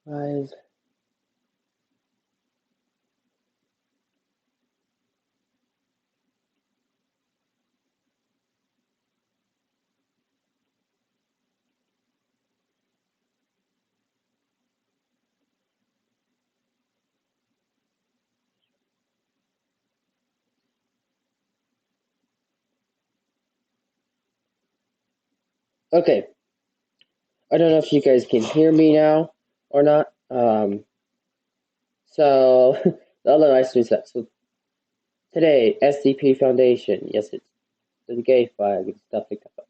5. Okay, I don't know if you guys can hear me now or not. So the other nice news that so today SCP Foundation. Yes, it's the gay flag and stuff like that.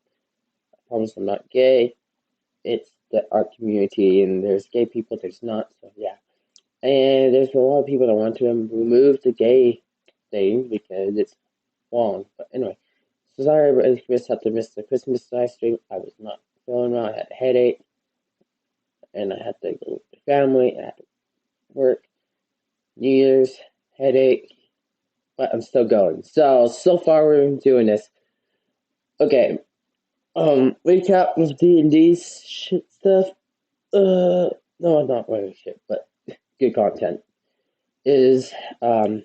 I promise I'm not gay. It's the art community, and there's gay people, there's not. So yeah, and there's a lot of people that want to remove the gay thing because it's wrong. But anyway, so sorry, but I just had to miss the Christmas live stream. I was not feeling well. I had a headache, and I had to go with the family. I had to work. New Year's headache, but I'm still going. So far we're doing this. Okay. Recap with D&D shit stuff. No, not really shit, but good content. Is I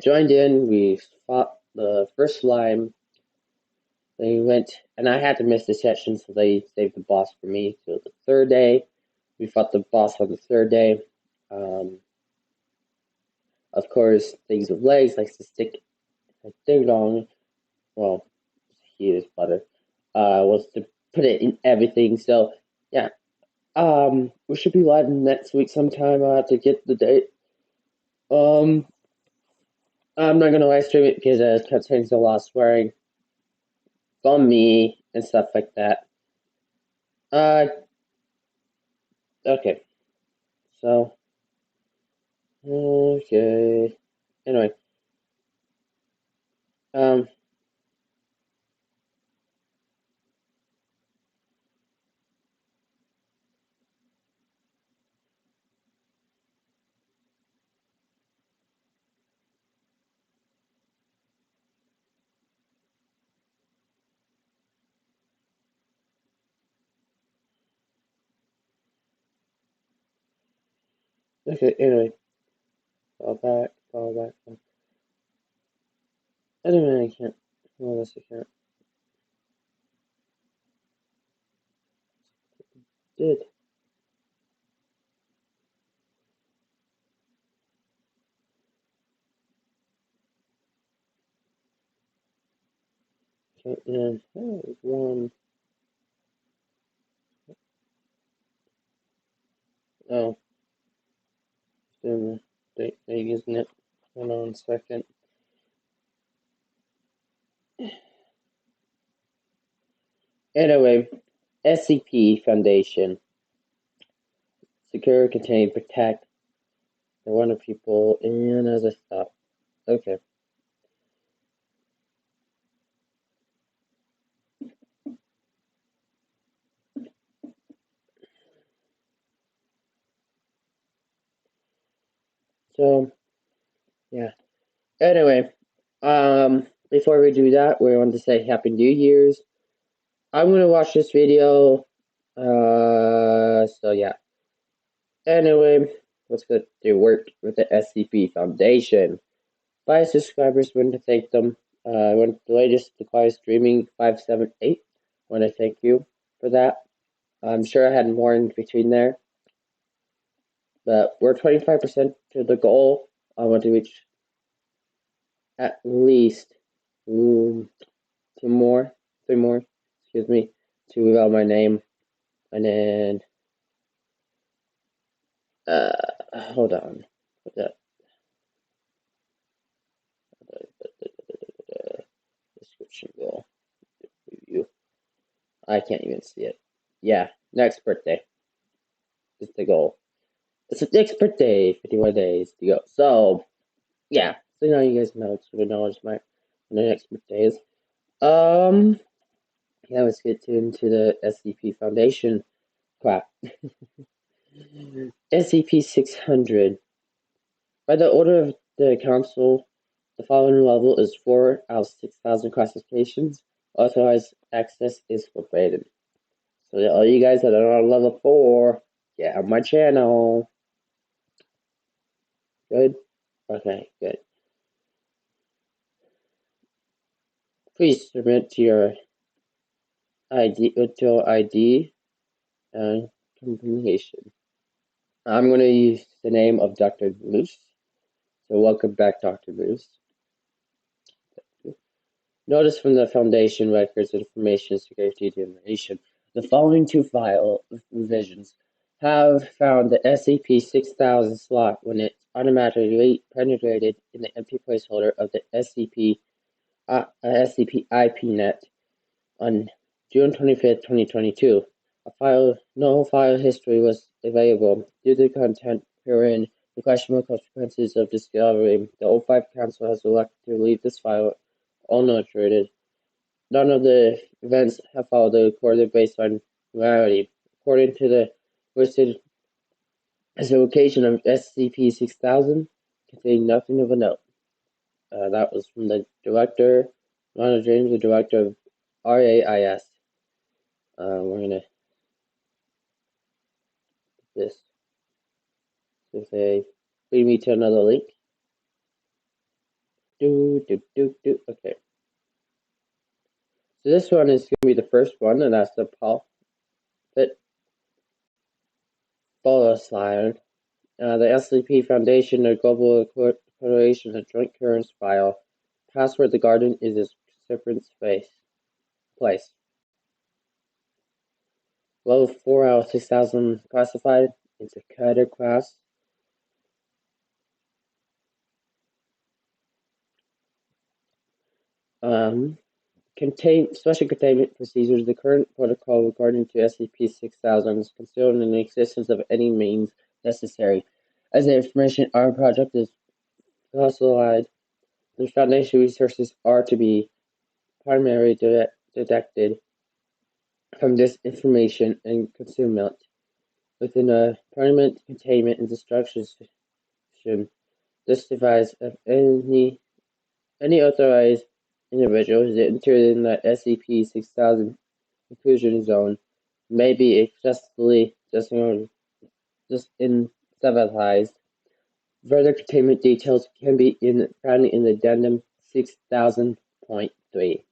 joined in. We fought the first slime. They went, and I had to miss the session, so they saved the boss for me. So the third day, we fought the boss on the third day. Um, of course, things with legs likes to stick a ding dong. Well, he is butter. Was to put it in everything. So yeah, we should be live next week sometime. I have to get the date. Um, I'm not gonna live stream it because it contains a lot of swearing from me and stuff like that. Uh, okay. So, okay. Anyway, um, okay. Anyway, fall back. I don't know. I can't. Well, this I can't. Did. Okay, and one. Oh, then date thing, isn't it? Hold on a second. Anyway, SCP Foundation. Secure, contain, protect the wonder people, and as I stop. Okay. So, yeah. Anyway, before we do that, we want to say Happy New Year's. I'm gonna watch this video. So yeah. Anyway, let's get to work with the SCP Foundation. 5 subscribers, want to thank them. I want the latest, the quiet streaming 578. Want to thank you for that. I'm sure I had more in between there, but we're 25% to the goal. I want to reach at least two more, three more, excuse me, to without my name. And then, hold on. What's that? Description goal. Review. I can't even see it. Yeah, next birthday is the goal. It's the next birthday, 51 days to go. So, yeah. So now you guys know, sort of knowledge my when the next birthday is. Yeah, let's get into the SCP Foundation crap. SCP-600. By the order of the Council, the following level is 4 out of 6,000 classifications. Authorized access is forbidden. So all you guys that are on level 4, get on my channel. Good? Okay, good. Please submit to your ID, with your ID and communication. I'm going to use the name of Dr. Moose. So welcome back, Dr. Moose. Notice from the Foundation Records Information Security Generation, the following two file revisions have found the SCP-6000 slot when it automatically penetrated in the empty placeholder of the SCP IPnet on June 25, 2022. No file history was available due to content herein. The questionable consequences of discovery. The O5 Council has elected to leave this file unaltered. None of the events have followed the recorded baseline reality. According to the listed as the location of SCP-6000 contained nothing of a note. That was from the director, Ronald James, the director of RAIS. We're gonna this. If they lead me to another link. Okay. So this one is gonna be the first one, and that's the Prophet Follow slide. The SCP Foundation, a global corporation, a joint currents file. Password: the garden is its recipient's place. Level 4 out of 6000 classified. It's a Cutter class. Special containment procedures. The current protocol regarding to SCP-6000 is concealed in the existence of any means necessary. As the information our project is classified, the Foundation resources are to be primarily detected from this information and concealment within a permanent containment and destruction system. This device of any authorized individual who is entered in the SCP-6000 inclusion zone may be accessibly disenfranchised. Further containment details can be found in Addendum 6000.3.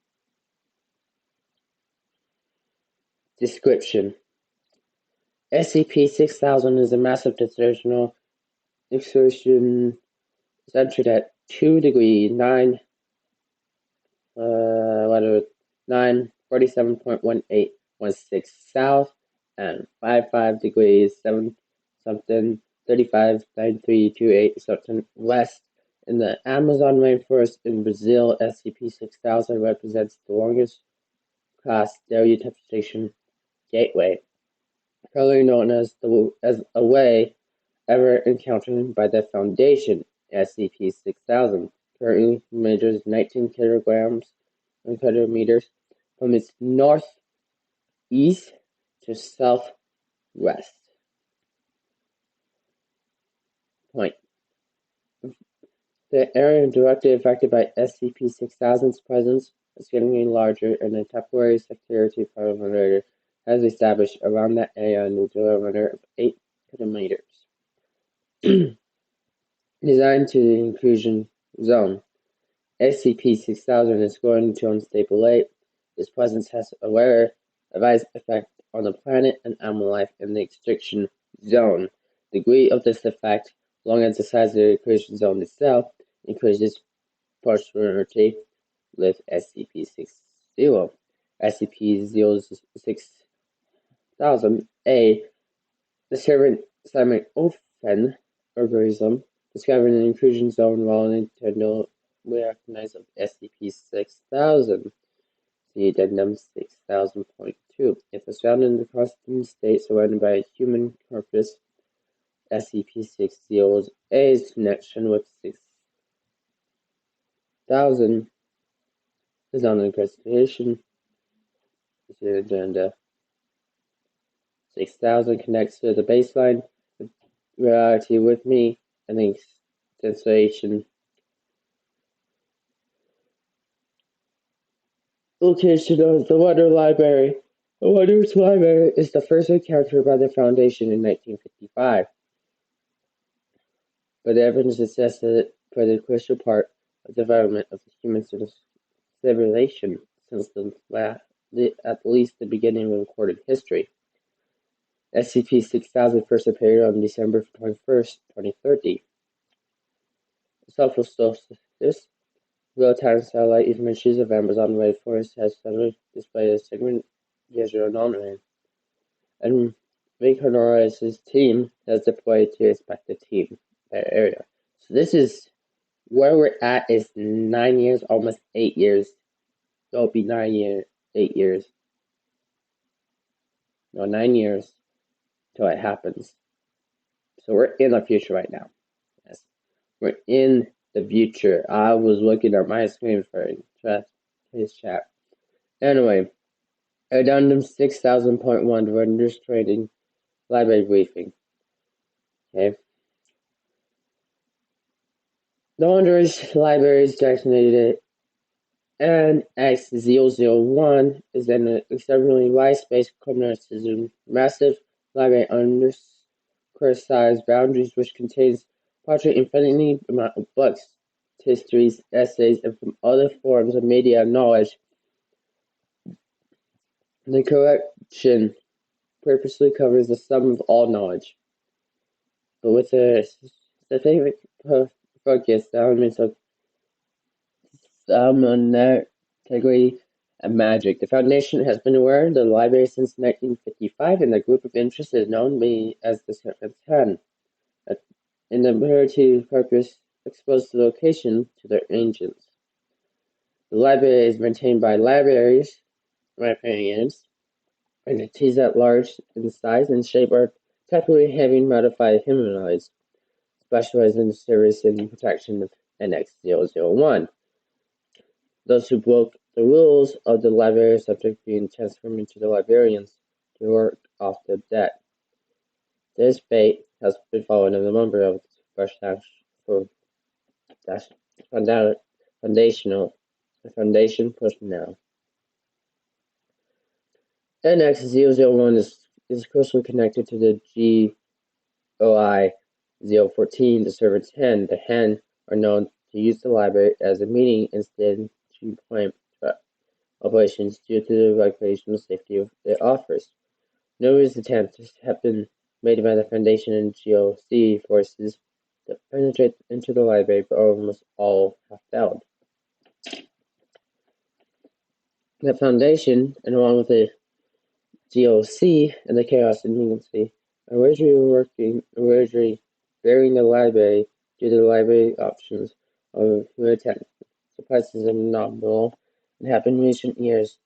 Description: SCP-6000 is a massive dimensional excursion centered at 947.1816 south and 35 west in the Amazon rainforest in Brazil. SCP-6000 represents the longest class stereotypization gateway, currently known as a way ever encountered by the Foundation. SCP-6000 currently measures 19 kilograms and meters from its northeast to southwest. Point: the area directly affected by SCP-6000's presence is getting larger, and a temporary security perimeter has established around that area in a diameter of 8 kilometers. Designed to the inclusion zone, SCP-6000 is going to unstable light. Its presence has a rare advised effect on the planet and animal life in the extinction zone. The degree of this effect, along with the size of the inclusion zone itself, increases proportionality with SCP-60. SCP-6000-A, the Simon Ofen organism, discovered an inclusion zone while Nintendo recognized of SCP-6000. See Addendum 6000.2. If it's found in the constant state surrounded by a human corpus, SCP-60A's connection with 6000 is on investigation. See Agenda 6000 connects to the baseline reality with me and the sensation. Location of the Wonder Library. The Wonders Library is the first encounter by the Foundation in 1955, but the evidence suggests that it played a crucial part of the development of the human civilization since at least the beginning of recorded history. SCP-6000 first appeared on December 21st, 2030. Self-solstice real-time satellite images of Amazon rainforest has suddenly displayed a segment visual anomaly, and Vic team has deployed to inspect the area. So this is where we're at is 9 years, almost 8 years. It'll be 9 years, 8 years. No, 9 years till it happens. So we're in the future right now. Yes, we're in the future. I was looking at my screen for his chat. Anyway, Addendum 6000.1 Vendors Trading Library Briefing. Okay. The Wanderers Library is designated NX001 is an exceptionally wide space community, massive library under sized boundaries which contains approximately infinite amount of books, histories, essays, and from other forms of media knowledge. The collection purposely covers the sum of all knowledge, but with a specific focus, the elements of integrity, and magic. The Foundation has been aware of the library since 1955, and the group of interest is known as the Serpent 10. In the ability purpose exposed the location to their agents. The library is maintained by librarians, entities at large in size and shape are typically having modified humanoids, specialized in the service and protection of NX001. Those who broke the rules of the library are subject to being transformed into the librarians to work off their debt. This fate has been followed in a number of Foundation personnel. NX001 is closely connected to the GOI-014, the Server 10. The Hen are known to use the library as a meeting instead to plan operations due to the recreational safety it offers. Numerous attempts have been made by the Foundation and GOC forces to penetrate into the library, but almost all have failed. The Foundation, and along with the GOC and the Chaos Agency, are originally burying the library due to the library options of who attend. The prices are nominal and have in recent years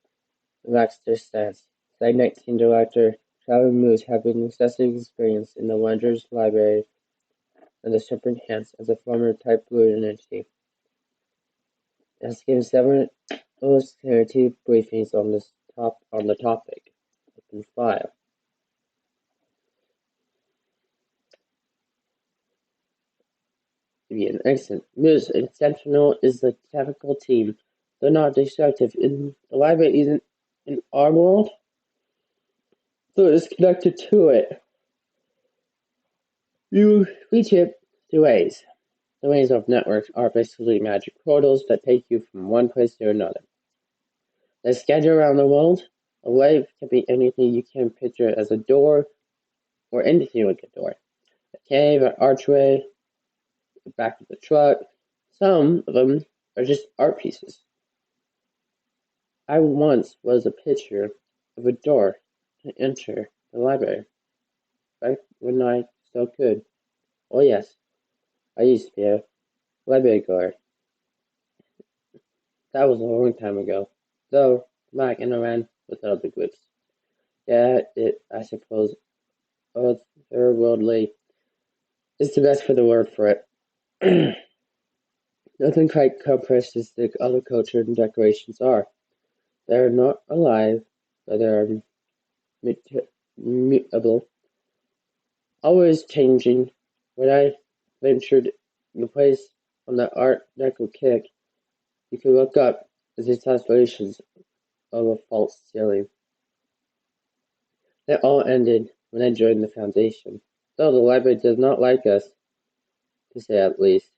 relaxed their stance. Site 19 Director Charlie Moose having excessive experience in the Wonders Library and the Serpent Hands as a former Type Blue entity, has given several security briefings on the topic. Open file. To be an excellent Moose, exceptional is the technical team. They're not destructive. The library isn't in our world, so it is connected to it. You reach it two ways. The ways of networks are basically magic portals that take you from one place to another. They scatter around the world. A wave can be anything you can picture as a door or anything like a door. A cave, an archway, the back of the truck. Some of them are just art pieces. I once was a picture of a door to enter the library. Back when I still could. Oh yes, I used to be a library guard. That was a long time ago, though back and around with other groups. Yeah, I suppose, otherworldly is the best for the word for it. Nothing quite compressed as the other culture and decorations are. They are not alive, but they are mutable, always changing. When I ventured in the place on the Art Deco kick, you could look up as its aspirations of a false ceiling. That all ended when I joined the Foundation. Though the library does not like us, to say at least,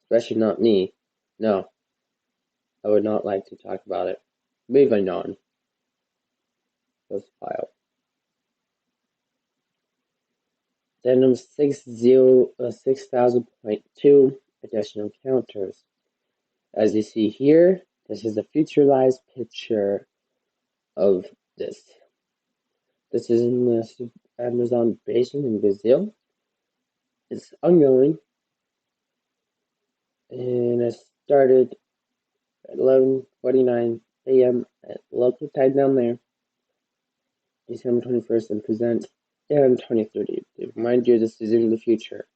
especially not me. No, I would not like to talk about it. Moving on. Post file. Denim 6000.2 additional counters. As you see here, this is a futurized picture of this. This is in the Amazon basin in Brazil. It's ongoing, and it started at 11:49 a.m. at local time down there, December 21st, and presents in 2030. To remind you, this is in the future.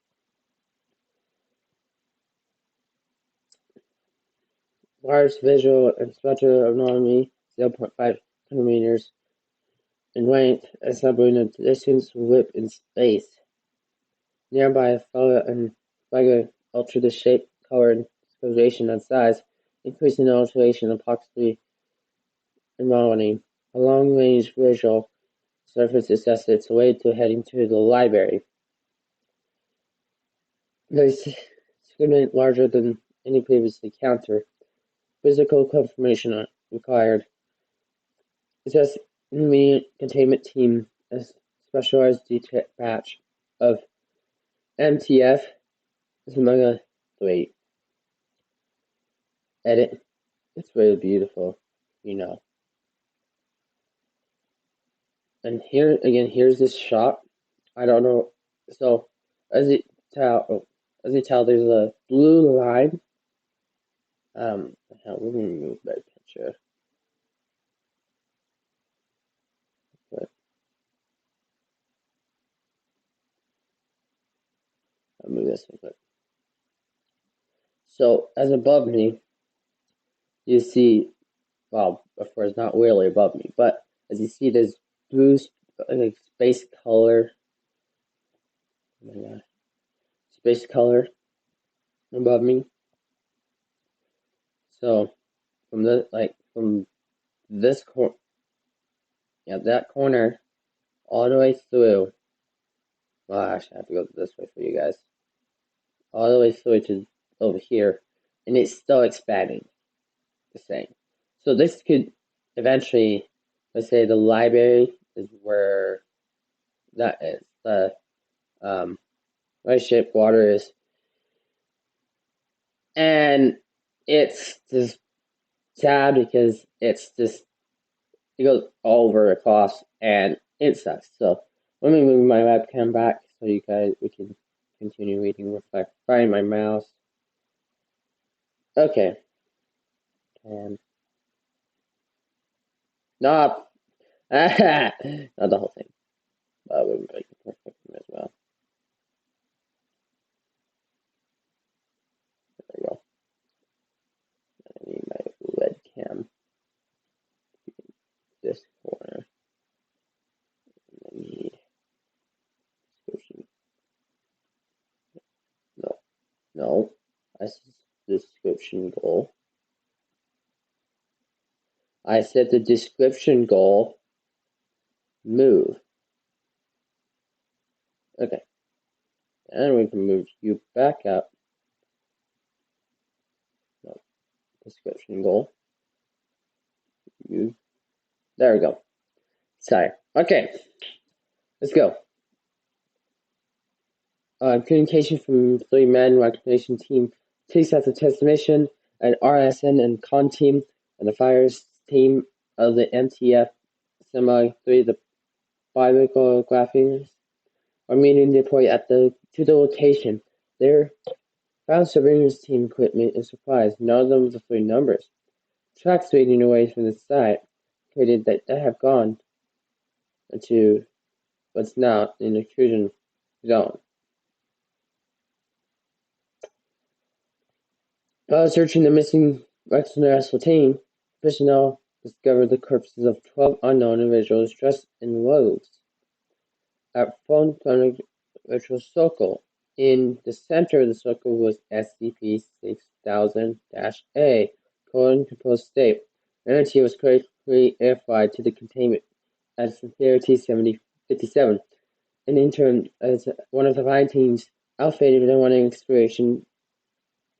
Large visual and spectral autonomy, 0.5 kilometers in length, assembling a distance whip in space. Nearby follow and figure alter the shape, color, and discoloration and size, increasing the alteration approximately in modeling. A long-range visual surface assesses its way to heading to the library. This is larger than any previous encounter. Physical confirmation required. It says immediate containment team, a specialized batch of MTF Omega 3. Edit. It's really beautiful, you know. And here again, here's this shot. I don't know. So as you tell, there's a blue line. Let me move that picture. But I'll move this one quick. So as above me, you see, well, of course, not really above me, but as you see, there's blue like space color. Oh my god, space color above me. So from this corner, yeah, that corner, all the way through. Well, actually, I have to go this way for you guys. All the way through to over here, and it's still expanding the same. So this could eventually, let's say the library is where that is. The right shaped water is, and it's just sad because it's just it goes all over across and it sucks. So let me move my webcam back so you guys we can continue reading with find my mouse. Okay. And not not the whole thing. But we'll make it perfect as well. There we go. I need my webcam. This corner. I need description. No. That's description goal. I set the description goal. Move. Okay. And we can move you back up. No. Description goal. You. There we go. Sorry. Okay. Let's go. Communication from 3 men, recognition team takes out the test mission, an RSN and con team, and the fires team of the MTF Semi-3, the biological graphics, are meeting deployed to the location. There found surveillance team equipment and supplies, none of them the 3 numbers. Tracks leading away from the site indicated that they have gone into what's now an intrusion zone. While searching the missing extraterrestrial team, personnel discovered the corpses of 12 unknown individuals dressed in robes at Photonic Virtual Circle. In the center of the circle was SCP-6000-A, according to post state. Energy was quickly amplified to the containment at Sincerity 75. 57. An intern as one of the 5 teams outfitted and wanting inspiration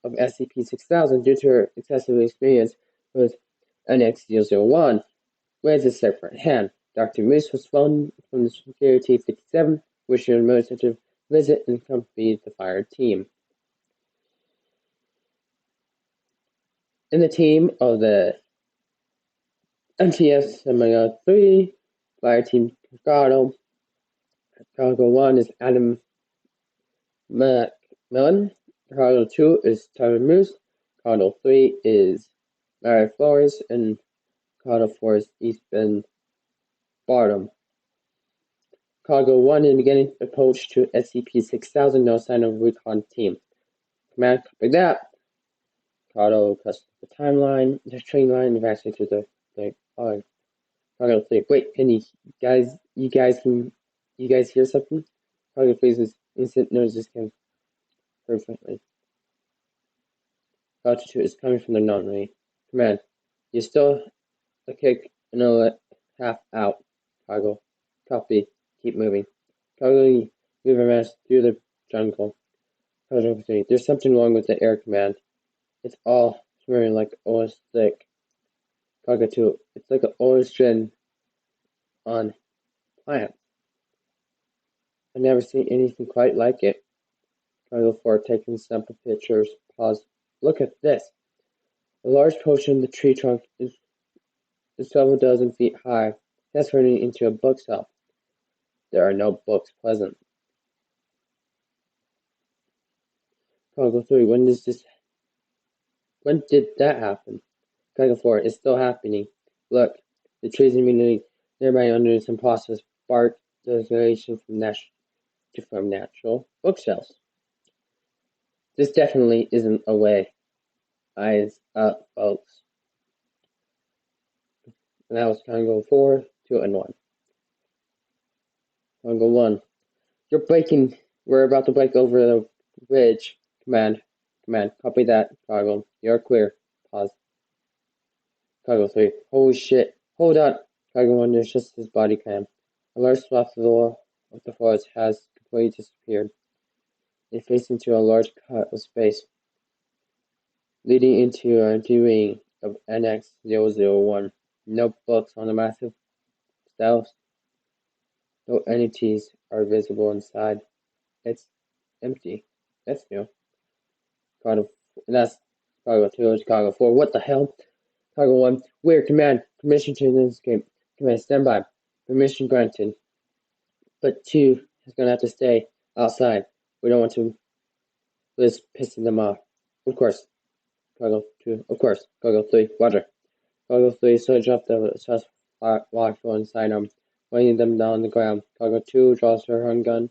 of SCP-6000 due to her excessive experience with NX-001. Where's a separate hand? Dr. Moose was phoned from the Security 57, wishing her most to visit and accompany the fire team. In the team of the MTS-3 fire team Chicago 1 is Adam Macmillan, Chicago 2 is Tyler Moose, Chicago 3 is Larry Flores, and Chicago 4 is East Bend Barnum. Chicago 1 in the beginning approach to SCP-6000, no sign of recon team. Command, copy that. Chicago cuts the timeline, the train line, evacuate to the Chicago 3. Wait, can you guys hear something? Chicago 3 is instant notices came perfectly. Chicago 2 is coming from the non-ray. Command, you're still a kick and a half out. Chicago, copy. Keep moving. Chicago, move a mass through the jungle. Chicago 3, there's something wrong with the air command. It's all smearing like oil slick. Chicago 2, it's like an oil strand on plants. I've never seen anything quite like it. Chicago 4, taking sample pictures. Pause. Look at this. A large portion of the tree trunk is several dozen feet high. That's turning into a bookshelf. There are no books present. Chicago 3, when did that happen? Chicago 4, it's still happening. Look, the trees immediately nearby under some process bark degradation from natural bookshelves. This definitely isn't a way. Eyes up, folks. And that was Congo 4, 2, and 1. Congo 1. We're about to break over the ridge. Command. Copy that, Congo. You're clear. Pause. Congo 3. Holy shit. Hold up. Congo 1, there's just his body cam. A large swath of the forest has completely disappeared. It faced into a large cut of space, leading into a viewing of NX-001. No books on the massive shelves. No entities are visible inside. It's empty. That's new. That's Chicago 2, Chicago 4. What the hell? Chicago 1. Weird command. Permission to escape. Command, stand by. Permission granted. But 2 is gonna have to stay outside. We don't want to risk pissing them off. Of course. Chicago 2. Of course. Chicago 3. Roger. Chicago 3. Surge off the assess rifle inside them, weighing them down on the ground. Chicago 2 draws her handgun.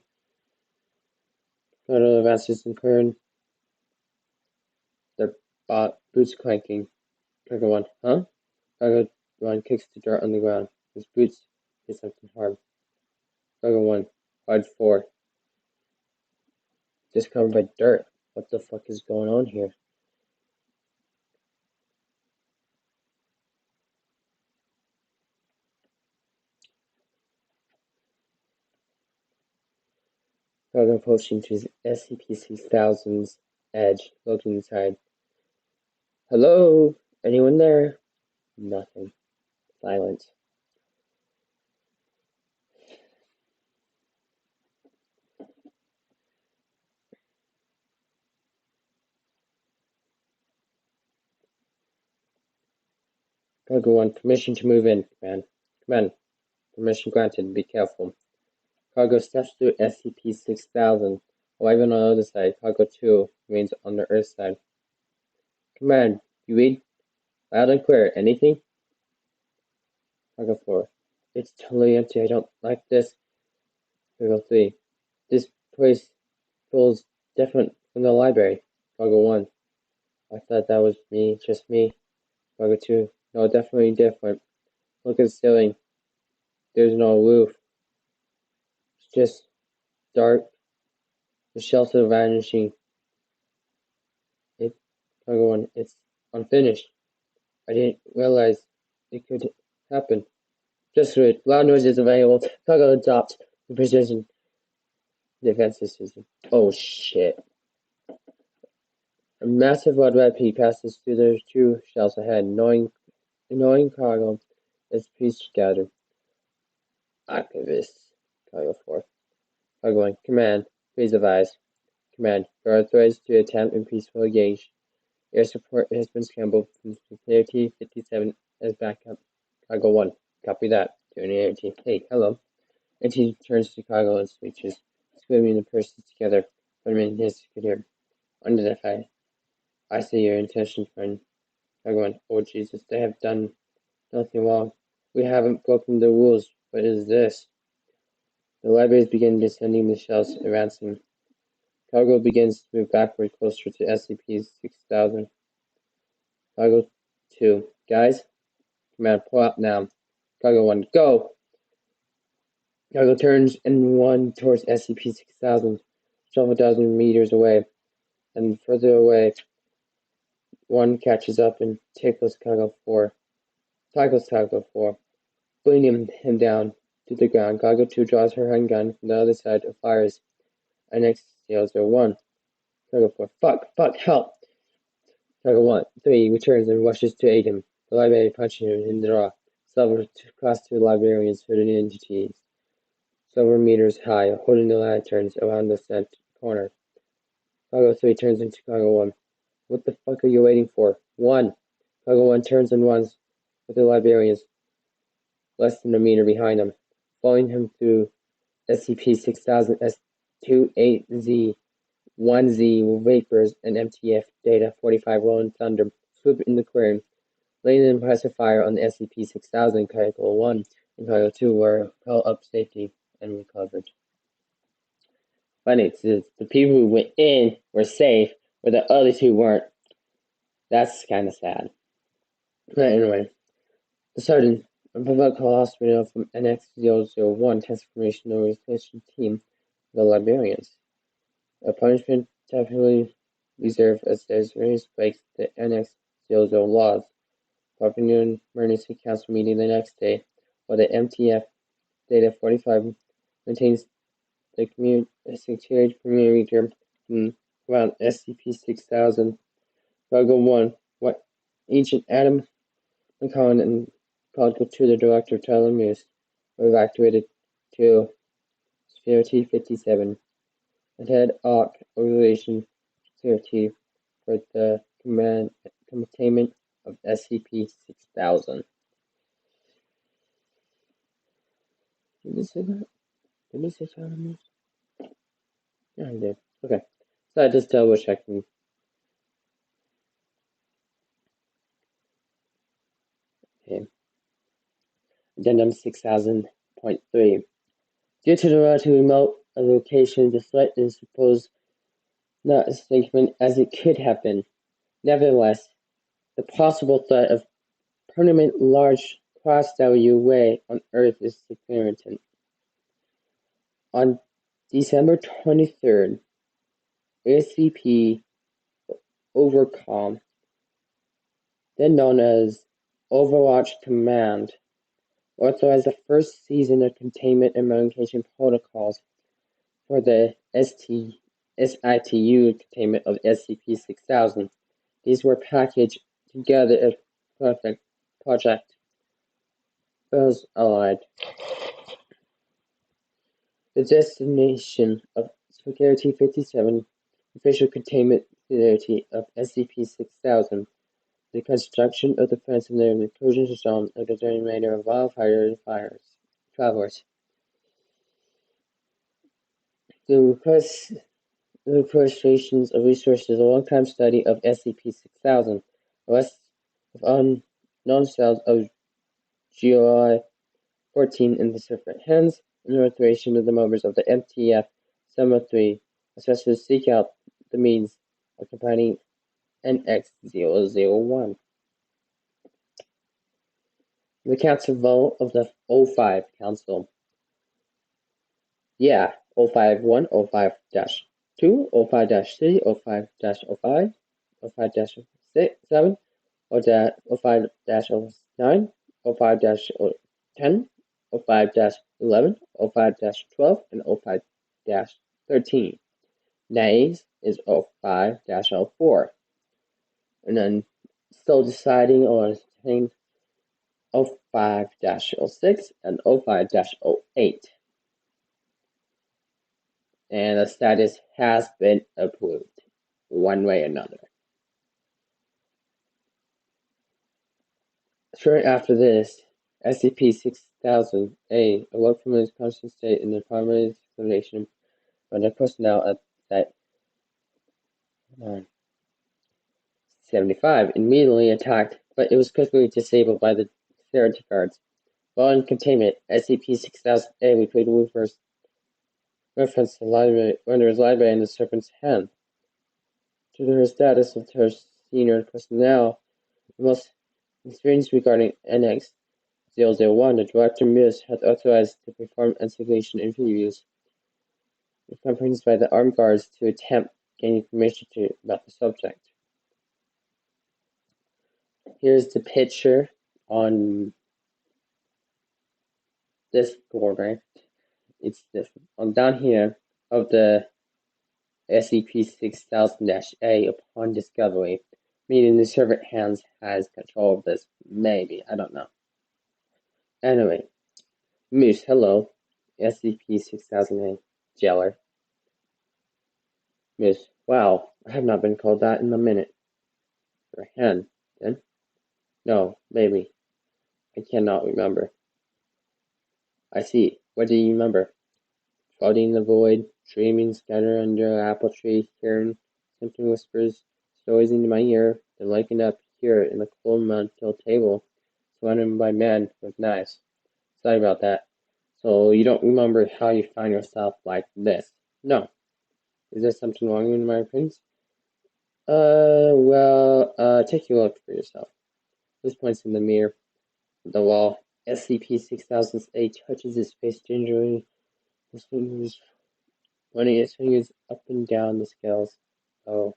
Chicago advances in turn. Their boots clanking. Chicago 1. Huh? Chicago 1 kicks the dirt on the ground. His boots hit something hard. Chicago 1. Hard 4. Just covered by dirt. What the fuck is going on here? Chicago approaching to SCP-6000's edge, looking inside. Hello? Anyone there? Nothing. Silence. Chicago 1, permission to move in, command. Command. Permission granted. Be careful. Chicago steps through SCP-6000. Arriving on the other side, Chicago 2 remains on the Earth side. Command. You read? Loud and clear. Anything? Chicago 4. It's totally empty. I don't like this. Chicago 3. This place feels different from the library. Chicago 1. I thought that was me, just me. Chicago 2. No, definitely different. Look at the ceiling. There's no roof. It's just dark. The shelves are vanishing. Chicago 1. It's unfinished. I didn't realize it could happen. Just read. Loud noises available. Chicago adopts. The precision defense system. Oh shit. A massive red peak passes through the two shells ahead, knowing cargo is peace scattered. Activists. Cargo 4. Cargo 1. Command. Please advise. Command. There are authorized to attempt and peaceful engage. Air support has been scrambled from T-57 as backup. Cargo 1. Copy that. Joining Air Team. Hey, hello. Air Team turns to Cargo and switches, swimming the persons together. Put him in his computer. Unidentified. I see your intention, friend. Cargo 1. Oh, Jesus, they have done nothing wrong. We haven't broken the rules. What is this? The libraries begin descending the shells around him. Cargo begins to move backward closer to SCP-6000. Cargo 2. Guys? Command, pull out now. Cargo 1. Go! Cargo turns and runs towards SCP-6000, several dozen meters away. And further away, one catches up and tackles Cargo 4. Bringing him down to the ground. Cargo 2 draws her handgun from the other side and fires. NX-001. Cargo 4. Fuck, help! Cargo 1. 3 returns and rushes to aid him. The library punches him in the jaw. Several across two librarians hooded entities. Several meters high, holding the lanterns around the center corner. Cargo 3 turns into Cargo 1. What the fuck are you waiting for? 1. Cargo 1 turns and runs with the librarians less than a meter behind him, following him through SCP-6000 S28Z, 1Z Vapors, and MTF Data 45 Rolling Thunder swoop in the clearing, laying an impressive fire on the SCP-6000. Cargo 1 and Cargo 2 were held up safety and recovered. Funny, the people who went in were safe, but the other two weren't. That's kind of sad. But anyway, the Sergeant of the local hospital from NX-001 transformation organization team, the librarians. A punishment typically reserved as various breaks the NX-00 laws. Providing emergency council meeting the next day, while the MTF Data 45 maintains the security perimeter around SCP-6000. Cargo 1, what Agent Adam McCollum and Cargo 2, the Director of Telemus, were evacuated to Sphere T-57 and head ARC Organization Security for the containment of SCP-6000. Did they say that? Did they say Telemus? Yeah, I did. Okay. So I just double checking. Okay. Addendum 6000.3. Due to the relatively remote location, the threat is supposed not as significant as it could have been. Nevertheless, the possible threat of permanent large cross-style UA on Earth is significant. On December 23rd, SCP Overcom, then known as Overwatch Command, authorized the first season of containment and modification protocols for the SITU containment of SCP-6000. These were packaged together as Project Bells Allied. The destination of Security 57, official containment facility of SCP-6000, the construction of the fence and the inclusion zone of the generator of wildfire travelers. The requisitions of resources, a long-time study of SCP-6000, arrest of unknown cells of GOI-14 in the different hands, and the restoration of the members of the MTF-703. Assessors seek out the means of combining NX-001. The council vote of the 05 Council. Yeah, 051, 05-2, 05-3, 05-05, 05-7, 05-09, 05-10, 05-11, 05-12, and 05-13. Nays is 05-04. And then still deciding on 05-06 and 05-08. And the status has been approved one way or another. Shortly after this, SCP-6000-A awoke from its conscious state in the primary explanation by the personnel at Site 75 immediately attacked, but it was quickly disabled by the security guards. While in containment, SCP-6000-A repeatedly referenced the library, Render's library in the Serpent's Hand. Due to her status of her senior personnel, the most experience regarding NX-001, the Director Ms. had authorized to perform investigation interviews with companies by the armed guards to attempt gaining information about the subject. Here's the picture on this board, right? It's this on down here of the SCP-6000-A upon discovery, meaning the Serpent Hands has control of this. Maybe, I don't know. Anyway, Moose, hello. SCP-6000-A, jailer. Moose, wow, I have not been called that in a minute. For a hand, then? No, maybe. I cannot remember. I see. What do you remember? Floating in the void, dreaming, scattered under an apple tree, hearing something whispers, stories into my ear, then waking up here in the cold mud-filled table, surrounded by men with knives. Sorry about that. So you don't remember how you find yourself like this? No. Is there something wrong with my appearance? Take a look for yourself. This points in the mirror, the wall. SCP-6000-A touches his face gingerly, his fingers running his fingers up and down the scales. Oh.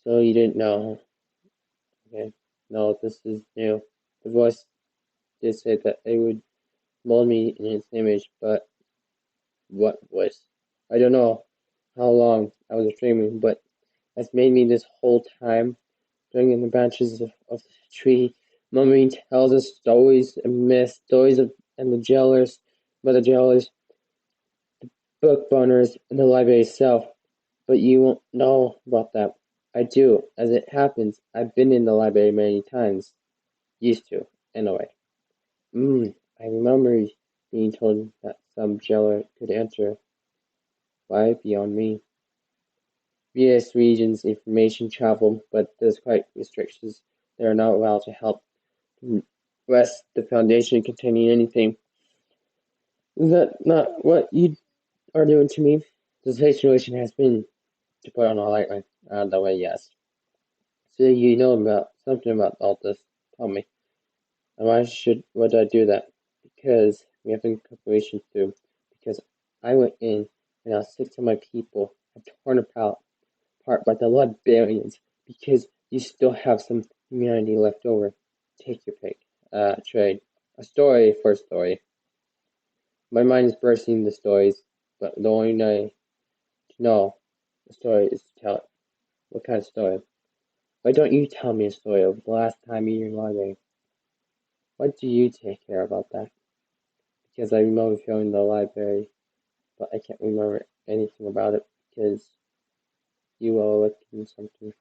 So you didn't know. Okay. No, this is new. The voice did say that it would mold me in its image, but what voice? I don't know how long I was dreaming, but has made me this whole time, during in the branches of the tree. Mummy tells us stories and myths, stories of and the jailers, about the jailers, the book burners, and the library itself. But you won't know about that. I do. As it happens, I've been in the library many times. Used to, anyway. I remember being told that some jailer could enter. Why beyond me? Various regions information travel, but there's quite restrictions. They are not allowed to help rest the Foundation containing anything. Is that not what you are doing to me? The situation has been, to put on a light the way, yes. So you know about something about all this. Tell me. And why would I do that? Because we have incorporation through. Because I went in and now 6 of my people are torn apart by the librarians. Because you still have some humanity left over. Take your pick. Trade. A story for a story. My mind is bursting into stories, but the only way to know the story is to tell it. What kind of story? Why don't you tell me a story of the last time you were in the library? Why do you take care about that? Because I remember feeling the library, but I can't remember anything about it because you were looking something.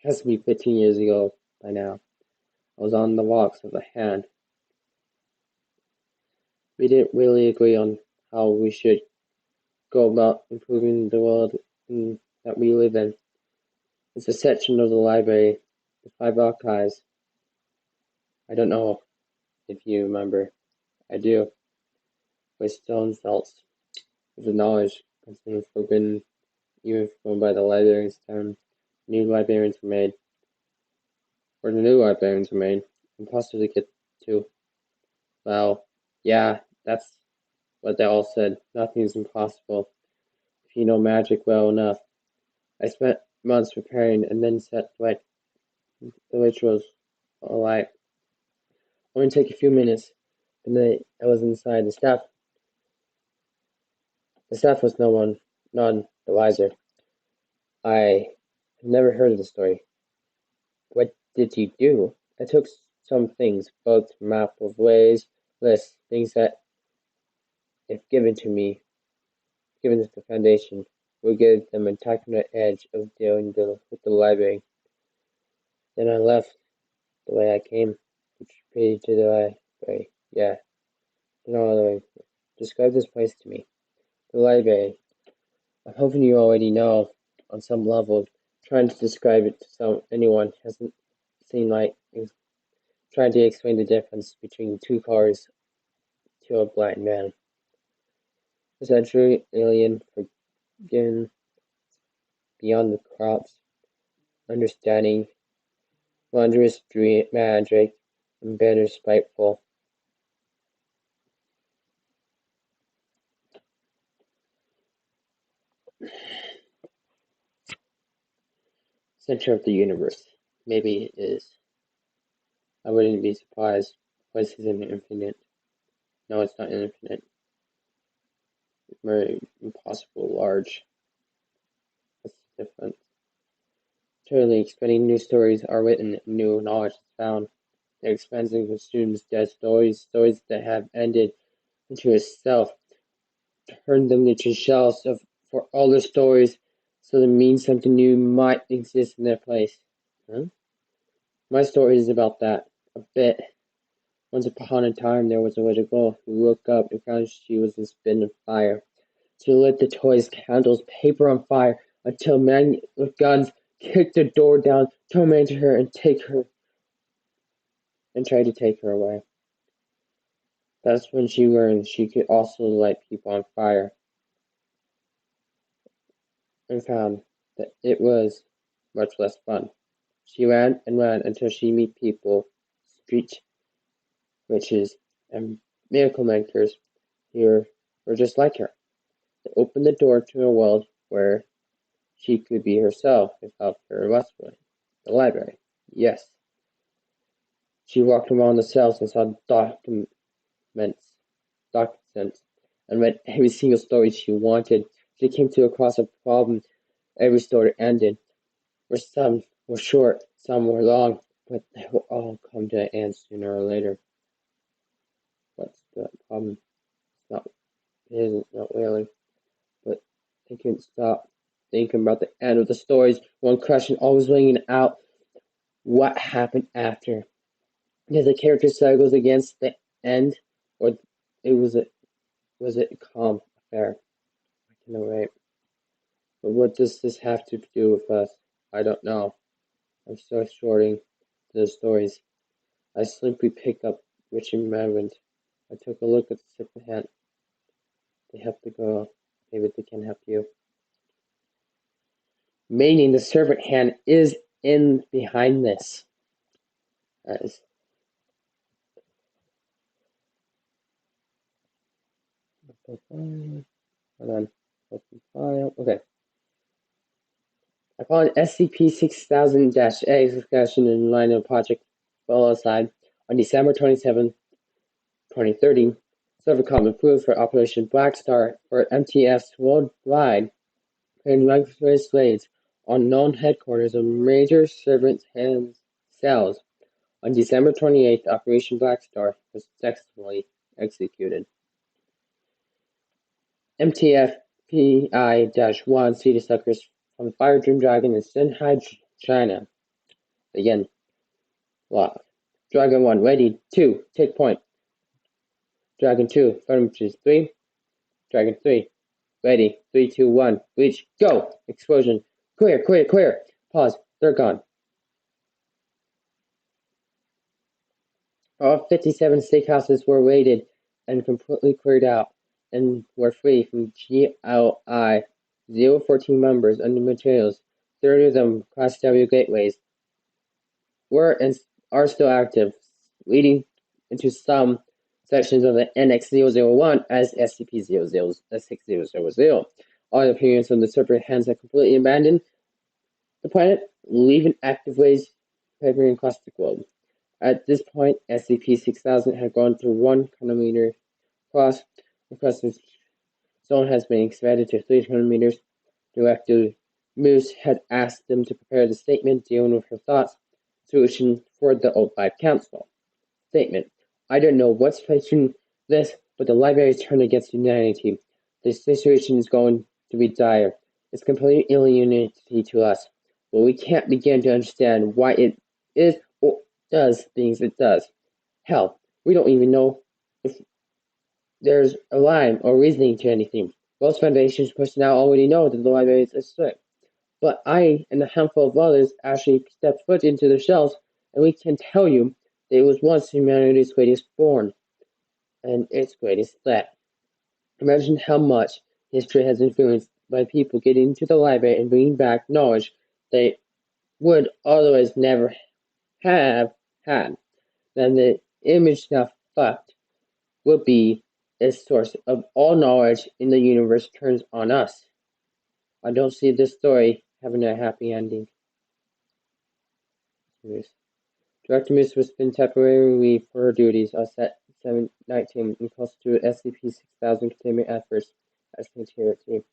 Has to be 15 years ago by now. I was on the walks of the hand. We didn't really agree on how we should go about improving the world that we live in. It's a section of the library, the 5 archives. I don't know if you remember. I do. With stone felts, with the knowledge constantly forbidden, even by the librarian's term, new librarians were made. Or the new librarians were made. Impossible to get to. Well, yeah, that's what they all said. Nothing is impossible if you know magic well enough. I spent months preparing and then set the rituals alight. Only take a few minutes, and then I was inside. The staff was none the wiser. I had never heard of the story. What did you do? I took some things, both map of ways, lists, things that, if given to the Foundation, would give them a technical edge of dealing with the library. Then I left the way I came, retreated to the library. Yeah, no other way. Describe this place to me. The library. I'm hoping you already know on some level. Trying to describe it to anyone hasn't seemed like trying to explain the difference between two cars to a blind man. Essentially, alien, forgiven beyond the crops, understanding, wondrous dream magic, and bitter spiteful. Center of the universe. Maybe it is. I wouldn't be surprised. Place isn't infinite. No, it's not infinite. It's very impossible large. What's the difference? Truly, expanding new stories are written, new knowledge is found. They're expanding with students' dead stories that have ended into itself. Turn them into shells for other stories, so that means something new might exist in their place. Huh? My story is about that, a bit. Once upon a time, there was a little girl who woke up and found she was in spin of fire. She lit the toys, candles, paper on fire until men with guns kicked the door down, tormented her, and tried to take her away. That's when she learned she could also light people on fire, and found that it was much less fun. She ran and ran until she met people, street witches, and miracle makers here were just like her. They opened the door to a world where she could be herself without her wrestling. The library. Yes. She walked around the cells and saw documents, and read every single story she wanted. She came to across a problem. Every story ended, where some were short, some were long, but they will all come to an end sooner or later. What's the problem? It isn't not really, but they couldn't stop thinking about the end of the stories. One question always ringing out: what happened after? Did the character struggles against the end, or was it a calm affair? I can wait. But what does this have to do with us? I don't know. I'm still sorting the stories. I simply picked up which environment. I took a look at the serpent hand. They help the girl. Maybe they can help you. Meaning the serpent hand is in behind this. Guys. Hold on. Open file. Okay. I found SCP-6000-A discussion in line of Project Velocyde on December 27, 2030. Servercom approved for Operation Black Star for MTFs worldwide, and regulatory raids on known headquarters of major servant cells. On December 28th, Operation Black Star was successfully executed. MTF PI-1 seedsuckers from Fire Dream Dragon in Shanghai, China. Again, log. Dragon 1, ready, 2, take point. Dragon 2, parameters 3. Dragon 3, ready, 3, 2, 1, reach, go! Explosion. Clear, clear, clear. Pause, they're gone. All 57 steakhouses were raided and completely cleared out, and were free from GLI 014 members and materials. 30 of them Class W gateways were and are still active, leading into some sections of the NX-001 as SCP-6000. All the appearance of the serpent hands are completely abandoned. the planet, leaving active waves peppering across the globe. At this point, SCP-6000 had gone through 1 kilometer across. The crossing zone has been expanded to 300 meters. Director Moose had asked them to prepare the statement dealing with her thoughts, solution for the O5 Council. Statement: I don't know what's facing this, but the library is turned against humanity. The situation is going to be dire. It's completely alien to us, but we can't begin to understand why it is or does things it does. Hell, we don't even know if there's a rhyme or reasoning to anything. Most Foundation's personnel already know that the library is a threat, but I and a handful of others actually stepped foot into the shells, and we can tell you that it was once humanity's greatest born and its greatest threat. Imagine how much history has influenced by people getting into the library and bringing back knowledge they would otherwise never have had. Then the image now fucked will be a source of all knowledge in the universe turns on us. I don't see this story having a happy ending. Director Moose was been temporarily for her duties on Set 719 and constituted SCP-6000 containment efforts as Security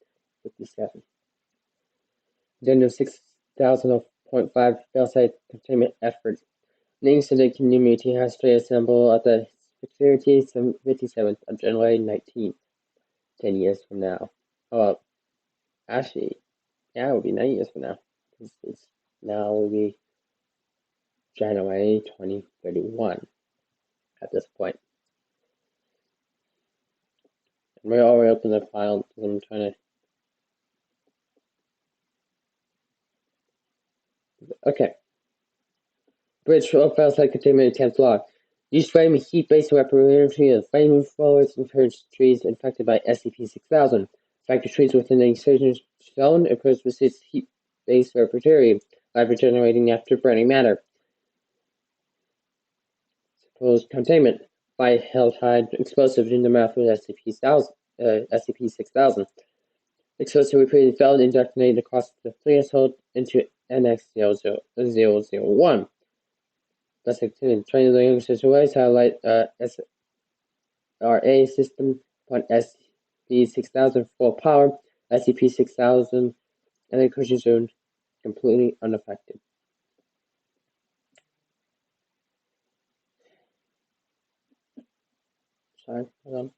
57. Addendum 6000.5 failsafe containment efforts. The incident community has to assemble at the Security 57 on January 19th, 10 years from now. Oh, actually, yeah, it will be 9 years from now. It's now will be January 2031 at this point. And we already opened the file because I'm trying to. Okay. Bridge for failsafe containment attempt log. Use flame heat-based weaponry of flame forwards and purge trees infected by SCP-6000. Affected trees within the insertion zone occurs with its heat-based weaponry, live regenerating after burning matter. Supposed containment by held-hide explosive in the mouth with SCP-6000. Explosive repeatedly failed and detonated across the threshold into NX-001. Thus, training the youngsters to highlight SRA system upon SCP-6000 full power, SCP-6000 and the incursion zone completely unaffected. Sorry, hold on.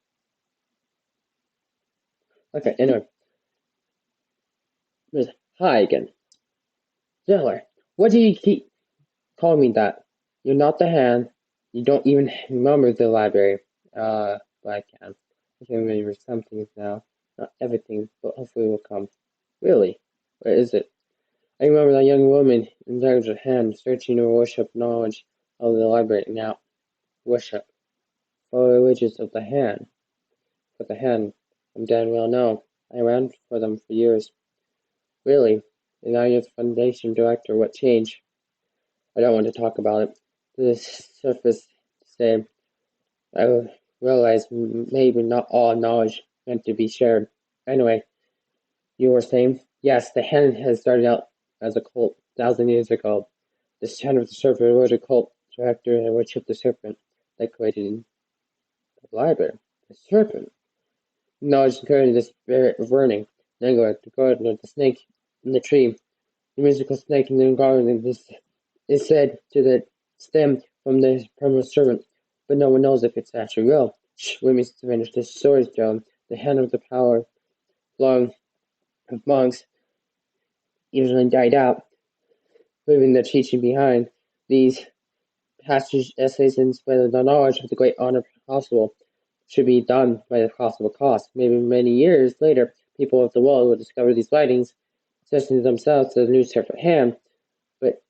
Okay, anyway. Hi again. Zeller, what do you keep calling me that? You're not the hand. You don't even remember the library. But I can. I can remember some things now. Not everything, but hopefully it will come. Really? Where is it? I remember that young woman in daggers of hand searching to worship knowledge of the library now. Worship. For the riches of the hand. For the hand. I'm damn well know. I ran for them for years. Really? And now you're the Foundation Director. What changed? I don't want to talk about it. The surface say I realize maybe not all knowledge meant to be shared. Anyway, you were saying? Yes, the hand has started out as a cult 1,000 years ago. The Son of the Serpent was a cult director and worshipped the serpent that created in the library. The serpent. Knowledge encouraged the spirit of learning. Nangor, the gardener, the snake in the tree. The musical snake in the garden is said to the stem from the permanent servant, but no one knows if it's actually real. Shh, let me finish this story, Joe. The hand of the power long of monks usually died out, leaving their teaching behind. These passage essays and spread the knowledge of the great honor possible should be done by the possible cost. Maybe many years later, people of the world will discover these writings, suggesting themselves as a new separate hand. But